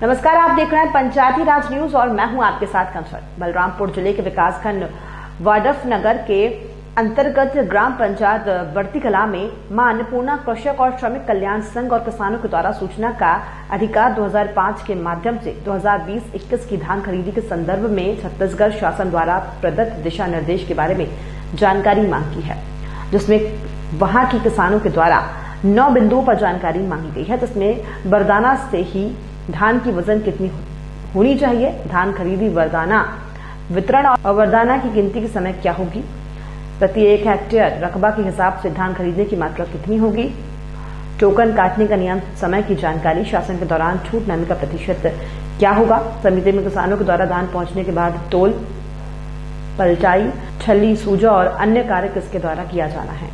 नमस्कार, आप देख रहे हैं पंचायती राज न्यूज और मैं हूं आपके साथ कंचन। बलरामपुर जिले के विकासखंड वाडफ नगर के अंतर्गत ग्राम पंचायत बढ़ती कला में मां अन्नपूर्णा कृषक और श्रमिक कल्याण संघ और किसानों के द्वारा सूचना का अधिकार 2005 के माध्यम से 2020-21 की धान खरीदी के संदर्भ में छत्तीसगढ़ शासन द्वारा प्रदत्त दिशा निर्देश के बारे में जानकारी मांगी है, जिसमें वहां के किसानों के द्वारा 9 बिंदुओं पर जानकारी मांगी गई है, जिसमें बरदाना से ही धान की वजन कितनी होनी चाहिए, धान खरीदी वरदाना वितरण और वरदाना की गिनती के समय क्या होगी, प्रति 1 हेक्टेयर रकबा के हिसाब से धान खरीदने की मात्रा कितनी होगी, टोकन काटने का नियम समय की जानकारी, शासन के दौरान छूट नमी का प्रतिशत क्या होगा, समिति में किसानों के द्वारा धान पहुंचने के बाद तोल, पलटाई, छली, सूजा और अन्य कार्य किसके द्वारा किया जाना है,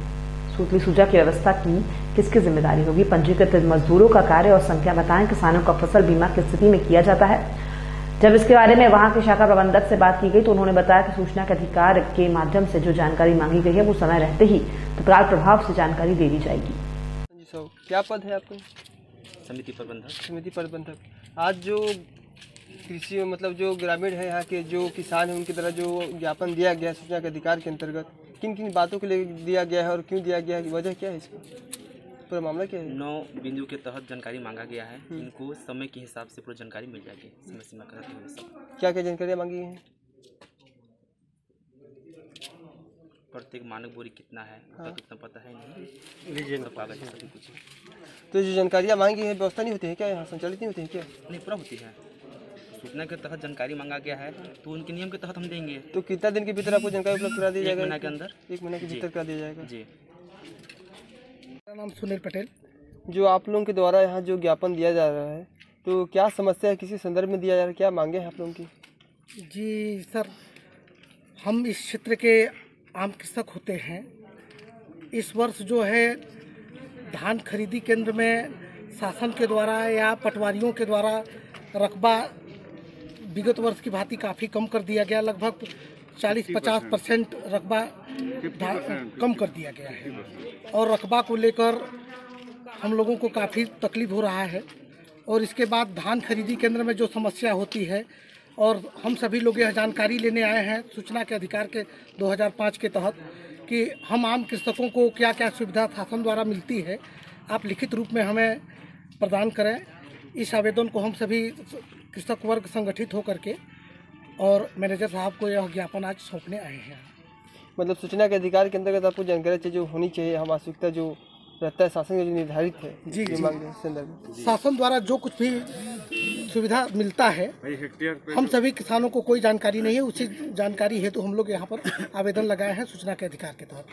सूतली सूजा की व्यवस्था की किसकी जिम्मेदारी होगी, पंजीकृत मजदूरों का कार्य और संख्या बताएं, किसानों का फसल बीमा किस स्थिति में किया जाता है। जब इसके बारे में वहां के शाखा प्रबंधक से बात की गई तो उन्होंने बताया कि सूचना के अधिकार के माध्यम से जो जानकारी मांगी गई है वो समय रहते ही तत्काल प्रभाव से जानकारी दे दी जाएगी। क्या पद है आपका? समिति प्रबंधक। समिति प्रबंधक। आज जो कृषि मतलब जो ग्रामीण है यहाँ के जो किसान है उनकी तरह जो ज्ञापन दिया गया सूचना के अधिकार के अंतर्गत किन किन बातों के लिए दिया गया है और क्यों दिया गया है, वजह क्या है, इसका पूरा मामला क्या है? 9 बिंदु के तहत जानकारी मांगा गया है। इनको समय के हिसाब से पूरी जानकारी मिल जाएगी, समय सीमा के तहत। क्या क्या जानकारियाँ मांगी हैं? प्रत्येक मानक बोरी कितना है, तो कितना पता है नहीं, सभी कुछ। तो जो जानकारियाँ मांगी है व्यवस्था नहीं होती है क्या, यहाँ संचालित नहीं होती है क्या? नहीं, पूरा होती है। सूचना के तहत जानकारी मांगा गया है तो उनके नियम के तहत हम देंगे। तो कितना दिन के भीतर आपको जानकारी उपलब्ध करा दी जाएगा? 1 महीने के अंदर। 1 महीने के भीतर करा दिया जाएगा जी। मेरा नाम सुनील पटेल। जो आप लोगों के द्वारा यहाँ जो ज्ञापन दिया जा रहा है तो क्या समस्या है, किसी संदर्भ में दिया जा रहा है, क्या मांगे हैं आप लोगों की? जी सर, हम इस क्षेत्र के आम कृषक होते हैं। इस वर्ष जो है धान खरीदी केंद्र में शासन के द्वारा या पटवारियों के द्वारा रकबा विगत वर्ष की भांति काफ़ी कम कर दिया गया, लगभग 40-50% रकबा कम कर दिया गया है और रकबा को लेकर हम लोगों को काफ़ी तकलीफ हो रहा है। और इसके बाद धान खरीदी केंद्र में जो समस्या होती है और हम सभी लोग यह जानकारी लेने आए हैं सूचना के अधिकार के 2005 के तहत कि हम आम कृषकों को क्या क्या सुविधा शासन द्वारा मिलती है, आप लिखित रूप में हमें प्रदान करें। इस आवेदन को हम सभी कृषक वर्ग संगठित होकर के और मैनेजर साहब को यह ज्ञापन आज सौंपने आए हैं। मतलब सूचना के अधिकार के अंतर्गत आपको जानकारी चाहिए जो होनी चाहिए, हम आवश्यकता जो रहता है शासन का जो निर्धारित है जी मांगे संदर्भ में शासन द्वारा जो कुछ भी सुविधा मिलता है हम सभी किसानों को कोई जानकारी नहीं है, उसी जानकारी हेतु हम लोग यहाँ पर आवेदन लगाए हैं सूचना के अधिकार के तहत।